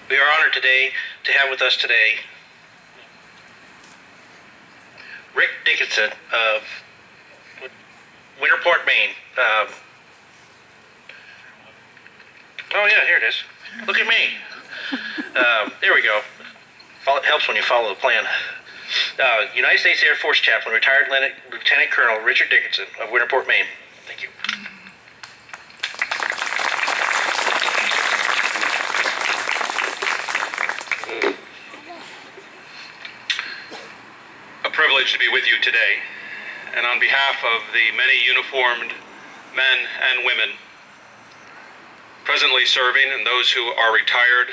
We are honored today to have with us today Rick Dickinson of Winterport, Maine. Oh yeah, here it is. Look at me. There we go. It helps when you follow the plan. United States Air Force Chaplain, retired Lieutenant Colonel Richard Dickinson of Winterport, Maine. Thank you. A privilege to be with you today, and on behalf of the many uniformed men and women presently serving and those who are retired,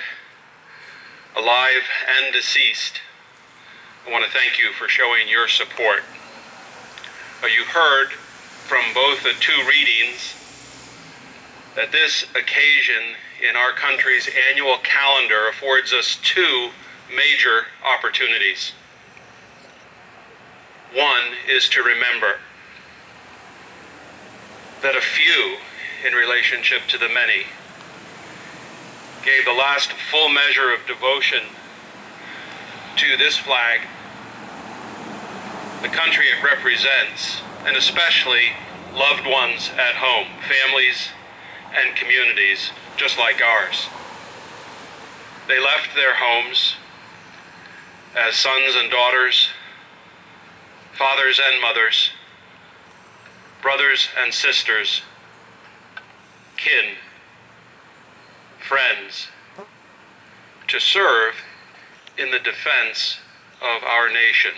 alive and deceased, I want to thank you for showing your support. You heard from both the two readings that this occasion in our country's annual calendar affords us two major opportunities. One is to remember that a few, in relationship to the many, gave the last full measure of devotion to this flag, the country it represents, and especially loved ones at home, families and communities just like ours. They left their homes as sons and daughters, fathers and mothers, brothers and sisters, kin, friends, to serve in the defense of our nation.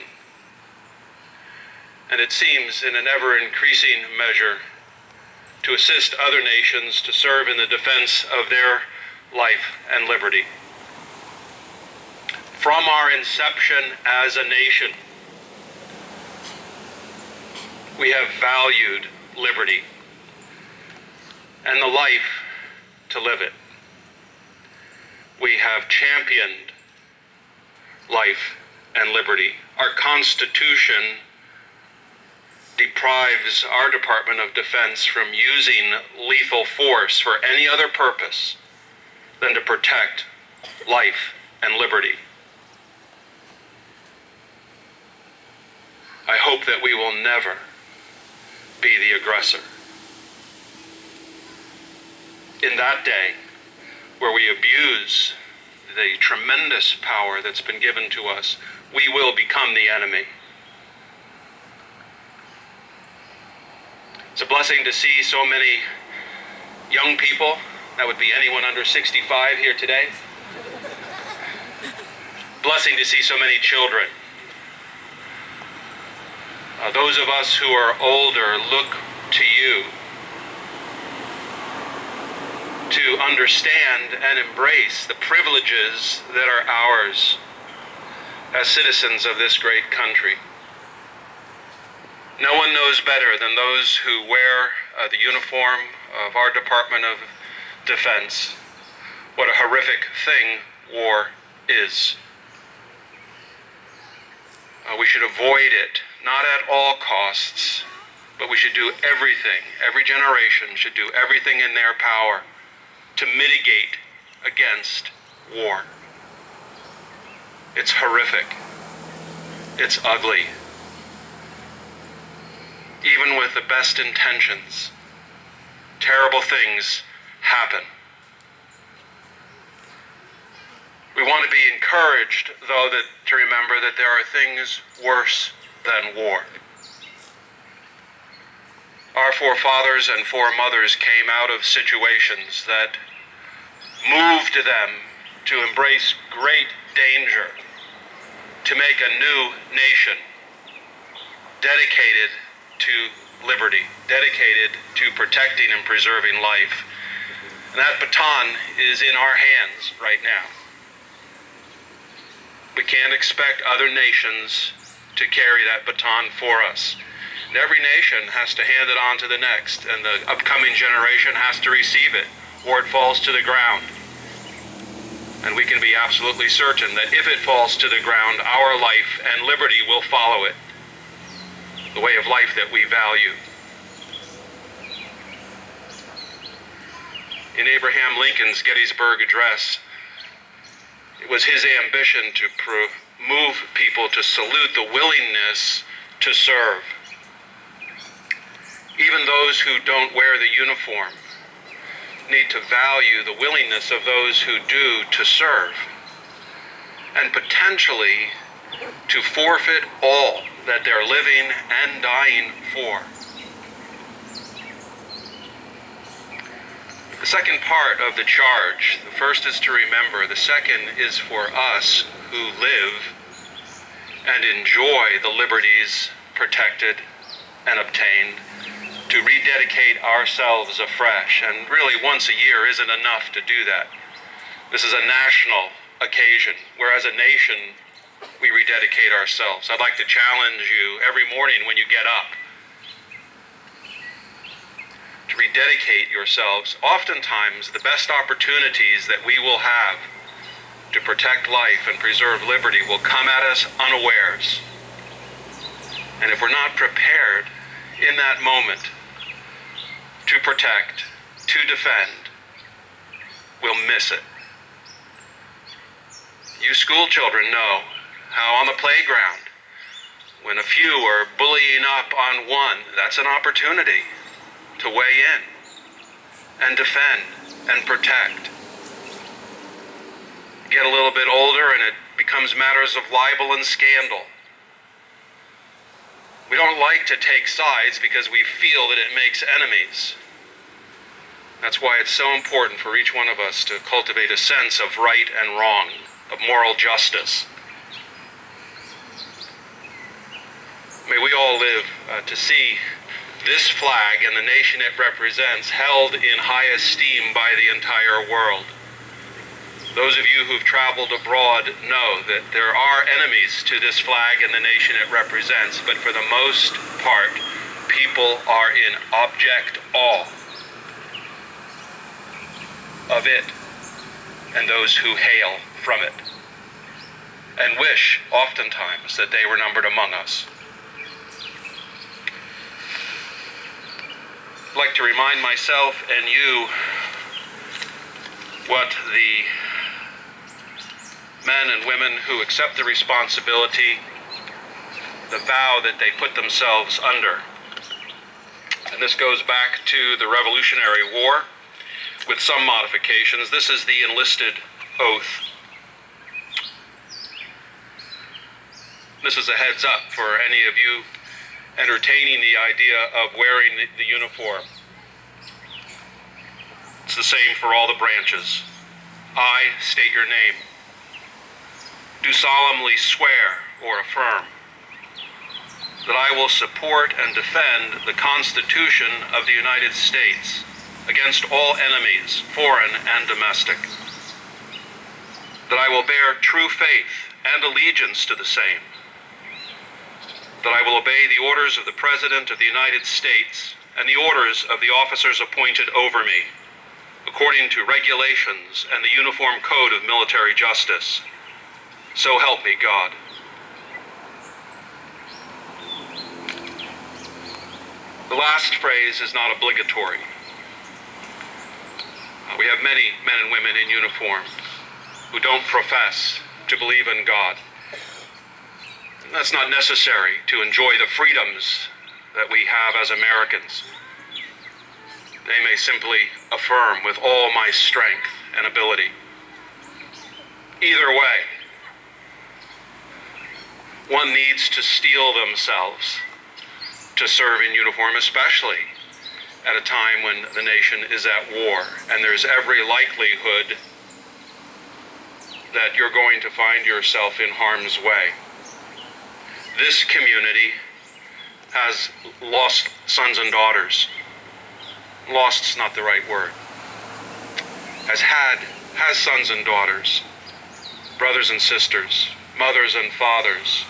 And it seems in an ever-increasing measure to assist other nations to serve in the defense of their life and liberty. From our inception as a nation, we have valued liberty and the life to live it. We have championed life and liberty. Our Constitution deprives our Department of Defense from using lethal force for any other purpose than to protect life and liberty. I hope that we will never be the aggressor. In that day, where we abuse the tremendous power that's been given to us, we will become the enemy. It's a blessing to see so many young people, that would be anyone under 65 here today. Blessing to see so many children. Those of us who are older look to you to understand and embrace the privileges that are ours as citizens of this great country. No one knows better than those who wear the uniform of our Department of Defense what a horrific thing war is. We should avoid it, not at all costs, but we should do everything, every generation should do everything in their power to mitigate against war. It's horrific. It's ugly. Even with the best intentions, terrible things happen. We want to be encouraged, though, to remember that there are things worse than war. Our forefathers and foremothers came out of situations that moved them to embrace great danger, to make a new nation dedicated to liberty, dedicated to protecting and preserving life. And that baton is in our hands right now. We can't expect other nations to carry that baton for us. And every nation has to hand it on to the next, and the upcoming generation has to receive it, or it falls to the ground. And we can be absolutely certain that if it falls to the ground, our life and liberty will follow it, the way of life that we value. In Abraham Lincoln's Gettysburg Address, It was his ambition to move people to salute the willingness to serve. Even those who don't wear the uniform need to value the willingness of those who do to serve, and potentially to forfeit all that they're living and dying for. The second part of the charge, the first is to remember, the second is for us who live and enjoy the liberties protected and obtained, to rededicate ourselves afresh. And really, once a year isn't enough to do that. This is a national occasion, where as a nation, we rededicate ourselves. I'd like to challenge you every morning when you get up to rededicate yourselves. Oftentimes, the best opportunities that we will have to protect life and preserve liberty will come at us unawares. And if we're not prepared in that moment to protect, to defend, we'll miss it. You school children know how on the playground, when a few are bullying up on one, that's an opportunity to weigh in and defend and protect. Get a little bit older and it becomes matters of libel and scandal. We don't like to take sides because we feel that it makes enemies. That's why it's so important for each one of us to cultivate a sense of right and wrong, of moral justice. May we all live to see this flag and the nation it represents held in high esteem by the entire world. Those of you who've traveled abroad know that there are enemies to this flag and the nation it represents, but for the most part, people are in abject awe of it and those who hail from it, and wish oftentimes that they were numbered among us. I'd like to remind myself and you what the men and women who accept the responsibility, the vow that they put themselves under. And this goes back to the Revolutionary War with some modifications. This is the enlisted oath. This is a heads up for any of you entertaining the idea of wearing the uniform. It's the same for all the branches. I state your name. Do solemnly swear or affirm that I will support and defend the Constitution of the United States against all enemies, foreign and domestic. That I will bear true faith and allegiance to the same. That I will obey the orders of the President of the United States and the orders of the officers appointed over me, according to regulations and the Uniform Code of Military Justice. So help me God. The last phrase is not obligatory. We have many men and women in uniform who don't profess to believe in God. And that's not necessary to enjoy the freedoms that we have as Americans. They may simply affirm with all my strength and ability. Either way, one needs to steel themselves to serve in uniform, especially at a time when the nation is at war, and there's every likelihood that you're going to find yourself in harm's way. This community has lost sons and daughters. Lost's not the right word. Has sons and daughters, brothers and sisters, mothers and fathers,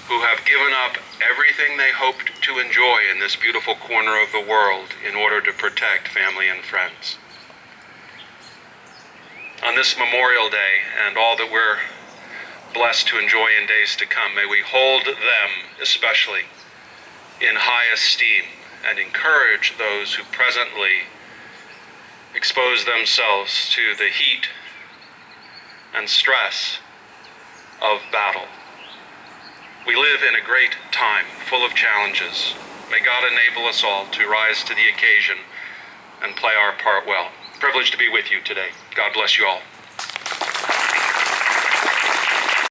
who have given up everything they hoped to enjoy in this beautiful corner of the world in order to protect family and friends. On this Memorial Day and all that we're blessed to enjoy in days to come, may we hold them especially in high esteem and encourage those who presently expose themselves to the heat and stress of battle. We live in a great time, full of challenges. May God enable us all to rise to the occasion and play our part well. Privileged to be with you today. God bless you all.